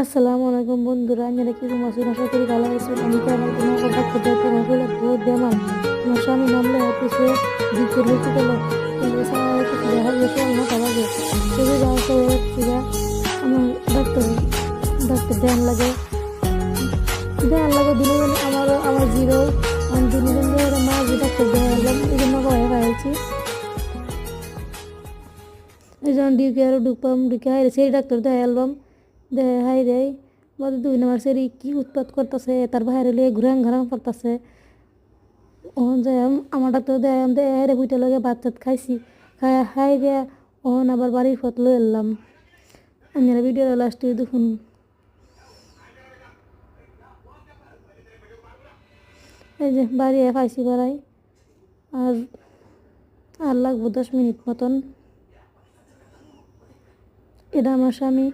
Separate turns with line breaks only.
আসসালামু আলাইকুম বন্ধুরা, আপনারা কিরকম আছেন? আশা করি ভালো আছেন। আমি তো আমার কোনো কথা খুঁজে তোমার বলে বহুত বেমার। আমার স্বামী নামলে অফিসে দিকের হইতে গেল কিছু দেখা গেছে না তাবাগে শুধু যাওয়ার পরে আমার ডাক্তার দেন লাগে দিনে দিন আমার জিরো আমি দিনে দিন ধরে মা যে ডাক্তার দেওয়া এলাম এই জন্য ভয়ে পাইছি। এই জন্য ডিউকে আরও ঢুকে হাইরে সেই ডাক্তার দেয় অ্যালবাম দেয় হাইরে বলে 2 নম্বর সেরি কি উৎপাত করতেছে তার বাইরে লিয়ে ঘুরাং করতেছে। ওহন যাই আমার ডাক্তার দেয় হাইরে বুইটা লগে ভাত টাত খাইছি খাই হাইরে ওহন আবার বাড়ির পথ লই এলাম। আপনারা ভিডিওটা লাস্টে দেখুন। এই যে বাড়ি পাইছি বাড়াই আর আর লাগবো 10 মিনিট মতন। এটা আমার স্বামী।